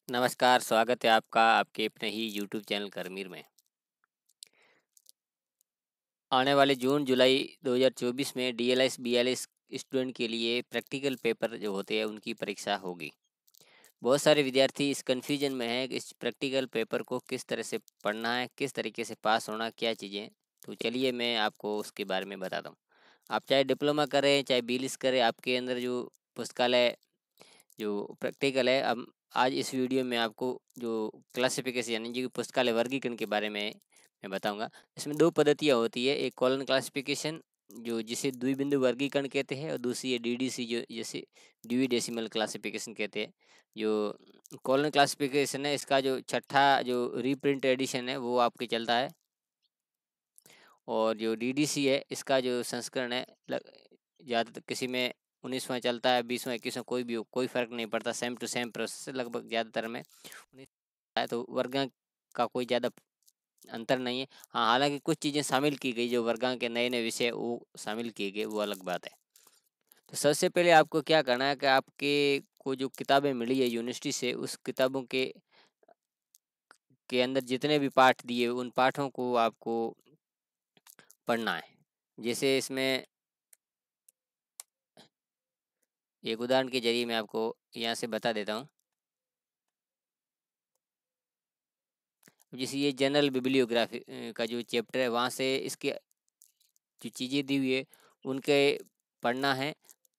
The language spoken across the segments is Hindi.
नमस्कार, स्वागत है आपका आपके अपने ही यूट्यूब चैनल करमीर में। आने वाले जून-जुलाई 2024 में डीएलएस, बीएलएस स्टूडेंट के लिए प्रैक्टिकल पेपर जो होते हैं उनकी परीक्षा होगी। बहुत सारे विद्यार्थी इस कन्फ्यूजन में हैं कि इस प्रैक्टिकल पेपर को किस तरह से पढ़ना है, किस तरीके से पास होना, क्या चीज़ें। तो चलिए मैं आपको उसके बारे में बताता हूँ। आप चाहे डिप्लोमा करें, चाहे बीलिस करें, आपके अंदर जो पुस्तकालय जो प्रैक्टिकल है, अब आज इस वीडियो में आपको जो क्लासिफिकेशन यानी जो पुस्तकालय वर्गीकरण के बारे में मैं बताऊंगा। इसमें दो पद्धतियाँ होती है, एक कॉलन क्लासिफिकेशन जो जिसे द्विबिंदु वर्गीकरण कहते हैं, और दूसरी है डीडीसी जो जिसे ड्यूई डेसिमल क्लासिफिकेशन कहते हैं। जो कॉलन क्लासिफिकेशन है, इसका जो छठा जो रीप्रिंट एडिशन है वो आपके चलता है, और जो डीडीसी है इसका जो संस्करण है ज़्यादातर किसी में 19वां चलता है, 20वां, 21वां, कोई भी हो, कोई फ़र्क नहीं पड़ता, सेम टू सेम प्रोसेस लगभग ज़्यादातर में 19 है, तो वर्गांक का कोई ज़्यादा अंतर नहीं है। हाँ, हालांकि कुछ चीज़ें शामिल की गई, जो वर्गांक के नए नए विषय वो शामिल किए गए, वो अलग बात है। तो सबसे पहले आपको क्या करना है कि आपके को जो किताबें मिली है यूनिवर्सिटी से, उस किताबों के अंदर जितने भी पाठ दिए उन पाठों को आपको पढ़ना है। जैसे इसमें एक उदाहरण के जरिए मैं आपको यहाँ से बता देता हूँ। जैसे ये जनरल बिब्लियोग्राफी का जो चैप्टर है, वहाँ से इसके जो चीज़ें दी हुई है उनके पढ़ना है,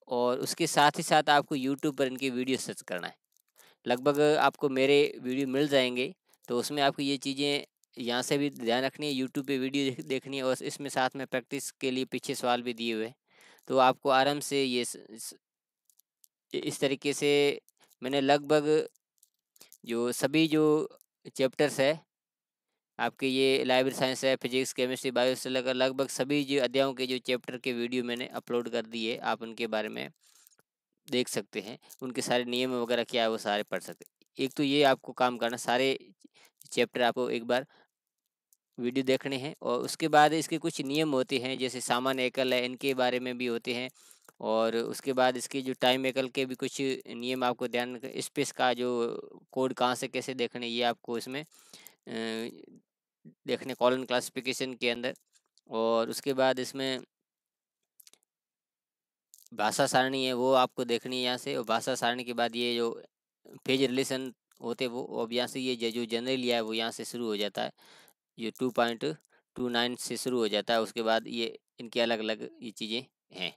और उसके साथ ही साथ आपको यूट्यूब पर इनकी वीडियो सर्च करना है। लगभग आपको मेरे वीडियो मिल जाएंगे, तो उसमें आपको ये चीज़ें यहाँ से भी ध्यान रखनी है, यूट्यूब पे वीडियो देखनी है, और इसमें साथ में प्रैक्टिस के लिए पीछे सवाल भी दिए हुए हैं। तो आपको आराम से इस तरीके से मैंने लगभग जो सभी जो चैप्टर्स है आपके, ये लाइब्रेरी साइंस है, फिजिक्स, केमिस्ट्री, बायो से लेकर लगभग सभी जो अध्यायों के जो चैप्टर के वीडियो मैंने अपलोड कर दिए, आप उनके बारे में देख सकते हैं। उनके सारे नियम वगैरह क्या है वो सारे पढ़ सकते हैं। एक तो ये आपको काम करना, सारे चैप्टर आपको एक बार वीडियो देखने हैं, और उसके बाद इसके कुछ नियम होते हैं, जैसे सामान्य एकल है, इनके बारे में भी होते हैं। और उसके बाद इसके जो टाइम एकल के भी कुछ नियम आपको ध्यान, स्पेस का जो कोड कहाँ से कैसे देखने, ये आपको इसमें देखने कॉलन क्लासिफिकेशन के अंदर। और उसके बाद इसमें भाषा सारणी है, वो आपको देखनी है यहाँ से, और भाषा सारणी के बाद ये जो पेज रिलेशन होते वो, अब यहाँ से ये जो जनरल लिया है वो यहाँ से शुरू हो जाता है, ये 2.29 से शुरू हो जाता है। उसके बाद ये इनके अलग अलग ये चीज़ें हैं।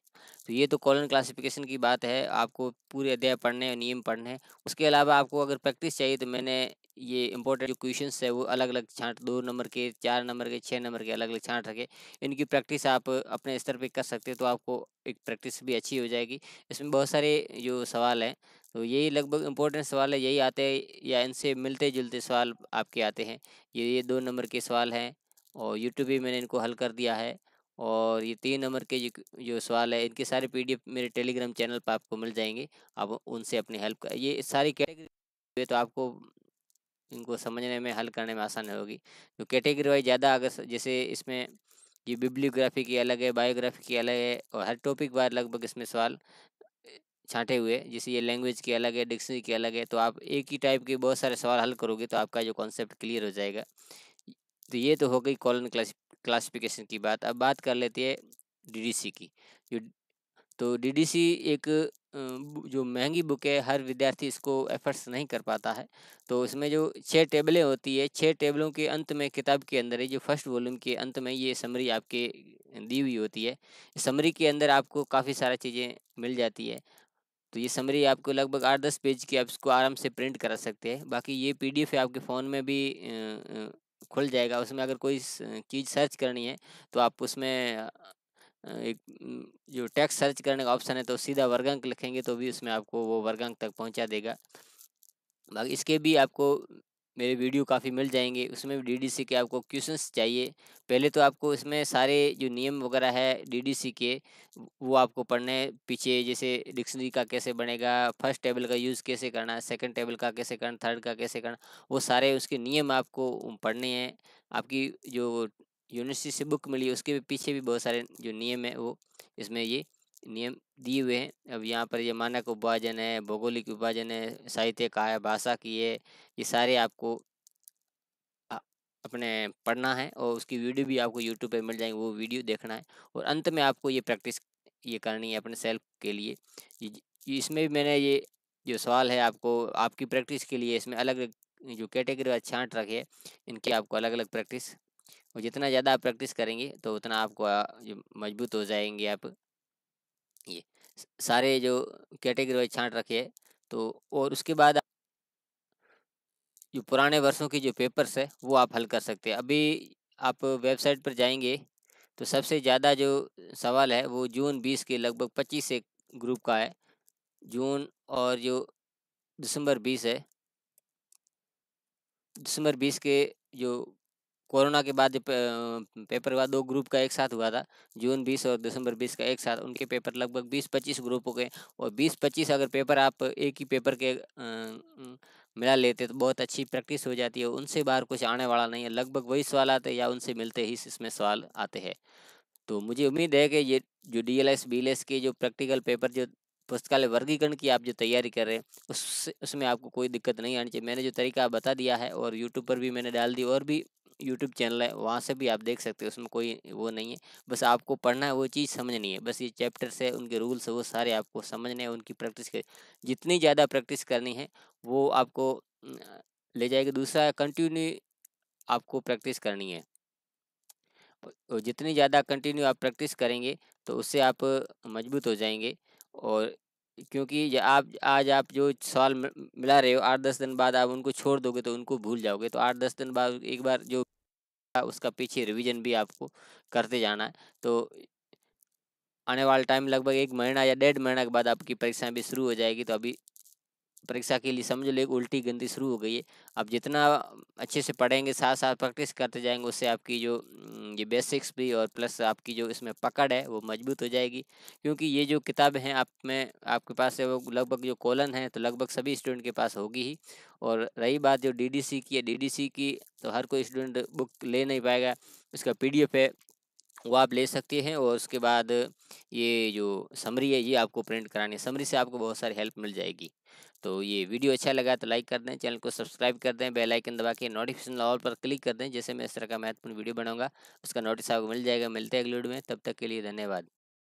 तो ये तो कॉलन क्लासिफिकेशन की बात है, आपको पूरे अध्याय पढ़ने और नियम पढ़ने हैं। उसके अलावा आपको अगर प्रैक्टिस चाहिए, तो मैंने ये इंपॉर्टेंट जो क्वेश्चंस है वो अलग अलग छांट, 2 नंबर के, 4 नंबर के, 6 नंबर के अलग अलग छांट रखे। इनकी प्रैक्टिस आप अपने स्तर पे कर सकते हो, तो आपको एक प्रैक्टिस भी अच्छी हो जाएगी। इसमें बहुत सारे जो सवाल हैं, तो यही लगभग इम्पोर्टेंट सवाल है, यही आते हैं या इनसे मिलते जुलते सवाल आपके आते हैं। ये 2 नंबर के सवाल हैं, और यूट्यूब पे मैंने इनको हल कर दिया है। और ये 3 नंबर के जो सवाल है, इनके सारे पीडीएफ मेरे टेलीग्राम चैनल पर आपको मिल जाएंगे। आप उनसे अपनी हेल्प कर, ये सारी कैटेगरी तो आपको इनको समझने में, हल करने में आसानी होगी। तो कैटेगरी वाइज ज़्यादा अगर जैसे इसमें ये बिब्लियोग्राफी की अलग है, बायोग्राफी की अलग है, और हर टॉपिक वार लगभग इसमें सवाल छाँटे हुए हैं। जैसे ये लैंग्वेज की अलग है, डिक्शनरी की अलग है, तो आप एक ही टाइप के बहुत सारे सवाल हल करोगे तो आपका जो कॉन्सेप्ट क्लियर हो जाएगा। तो ये तो हो गई कॉलन क्लासिफिकेशन की बात। अब बात कर लेते हैं डीडीसी की। जो तो डीडीसी एक जो महंगी बुक है, हर विद्यार्थी इसको एफर्ट्स नहीं कर पाता है। तो इसमें जो 6 टेबलें होती है, 6 टेबलों के अंत में किताब के अंदर है, जो फर्स्ट वॉल्यूम के अंत में ये समरी आपके दी हुई होती है। समरी के अंदर आपको काफ़ी सारी चीज़ें मिल जाती है। तो ये समरी आपको लगभग 8-10 पेज की, आप इसको आराम से प्रिंट करा सकते हैं। बाकी ये पीडीएफ है, आपके फ़ोन में भी खुल जाएगा। उसमें अगर कोई चीज़ सर्च करनी है, तो आप उसमें एक जो टेक्स्ट सर्च करने का ऑप्शन है, तो सीधा वर्गांक लिखेंगे तो भी उसमें आपको वो वर्गांक तक पहुंचा देगा। बाकी इसके भी आपको मेरे वीडियो काफ़ी मिल जाएंगे, उसमें भी डीडीसी के आपको क्वेश्चंस चाहिए। पहले तो आपको इसमें सारे जो नियम वगैरह है डीडीसी के, वो आपको पढ़ने हैं। पीछे जैसे डिक्शनरी का कैसे बनेगा, फर्स्ट टेबल का यूज़ कैसे करना है, सेकंड टेबल का कैसे करना, थर्ड का कैसे करना, वो सारे उसके नियम आपको पढ़ने हैं। आपकी जो यूनिवर्सिटी से बुक मिली है उसके भी पीछे भी बहुत सारे जो नियम है वो इसमें ये नियम दिए हुए हैं। अब यहाँ पर ये मानक विभाजन है, भौगोलिक विभाजन है, साहित्य का है, भाषा की है, ये सारे आपको अपने पढ़ना है और उसकी वीडियो भी आपको यूट्यूब पे मिल जाएंगी, वो वीडियो देखना है। और अंत में आपको ये प्रैक्टिस ये करनी है अपने सेल्फ के लिए। इसमें भी मैंने ये जो सवाल है आपको आपकी प्रैक्टिस के लिए इसमें अलग अलग जो कैटेगरी वाइज छांट रखे है, इनकी आपको अलग अलग प्रैक्टिस, और जितना ज़्यादा आप प्रैक्टिस करेंगे तो उतना आपको जो मजबूत हो जाएंगे आप। ये सारे जो कैटेगरी वाइज छांट रखे है, तो और उसके बाद जो पुराने वर्षों की जो पेपर्स है वो आप हल कर सकते हैं। अभी आप वेबसाइट पर जाएंगे तो सबसे ज़्यादा जो सवाल है वो जून 20 के लगभग 25 से ग्रुप का है। जून और जो दिसंबर 20 है, दिसंबर 20 के जो कोरोना के बाद पेपर हुआ, 2 ग्रुप का एक साथ हुआ था। जून 20 और दिसंबर 20 का एक साथ, उनके पेपर लगभग 20-25 ग्रुप हो गए। और 20-25 अगर पेपर आप एक ही पेपर के मिला लेते तो बहुत अच्छी प्रैक्टिस हो जाती है। उनसे बाहर कुछ आने वाला नहीं है, लगभग वही सवाल आते हैं या उनसे मिलते ही इसमें सवाल आते हैं। तो मुझे उम्मीद है कि ये जो डीएलएस बीएलएस के जो प्रैक्टिकल पेपर जो पुस्तकालय वर्गीकरण की आप जो तैयारी कर रहे हैं उसमें आपको कोई दिक्कत नहीं आनी चाहिए। मैंने जो तरीका बता दिया है और यूट्यूब पर भी मैंने डाल दी, और भी यूट्यूब चैनल है वहाँ से भी आप देख सकते हो, उसमें कोई वो नहीं है। बस आपको पढ़ना है, वो चीज़ समझनी है। बस ये चैप्टर्स है, उनके रूल्स है, वो सारे आपको समझने हैं, उनकी प्रैक्टिस कर जितनी ज़्यादा प्रैक्टिस करनी है वो आपको ले जाएगी। दूसरा कंटिन्यू आपको प्रैक्टिस करनी है, और जितनी ज़्यादा कंटिन्यू आप प्रैक्टिस करेंगे तो उससे आप मजबूत हो जाएंगे। और क्योंकि आप आज आप जो सवाल मिला रहे हो, 8-10 दिन बाद आप उनको छोड़ दोगे तो उनको भूल जाओगे। तो 8-10 दिन बाद एक बार जो उसका पीछे रिवीजन भी आपको करते जाना है। तो आने वाला टाइम लगभग 1 महीना या 1.5 महीना के बाद आपकी परीक्षाएं भी शुरू हो जाएगी। तो अभी परीक्षा के लिए समझ लो एक उल्टी गिनती शुरू हो गई है। अब जितना अच्छे से पढ़ेंगे, साथ साथ प्रैक्टिस करते जाएंगे, उससे आपकी जो ये बेसिक्स भी और प्लस आपकी जो इसमें पकड़ है वो मजबूत हो जाएगी। क्योंकि ये जो किताबें हैं आप में आपके पास है, वो लगभग जो कॉलन है तो लगभग सभी स्टूडेंट के पास होगी ही। और रही बात जो डीडीसी की है, डीडीसी की तो हर कोई स्टूडेंट बुक ले नहीं पाएगा। उसका पीडीएफ है, वो आप ले सकते हैं। और उसके बाद ये जो समरी है ये आपको प्रिंट करानी है, समरी से आपको बहुत सारी हेल्प मिल जाएगी। तो ये वीडियो अच्छा लगा तो लाइक कर दें, चैनल को सब्सक्राइब कर दें, बेल आइकन दबा के नोटिफिकेशन ऑल पर क्लिक कर दें। जैसे मैं इस तरह का महत्वपूर्ण वीडियो बनाऊंगा उसका नोटिस आपको मिल जाएगा। मिलते हैं अगले वीडियो में, तब तक के लिए धन्यवाद।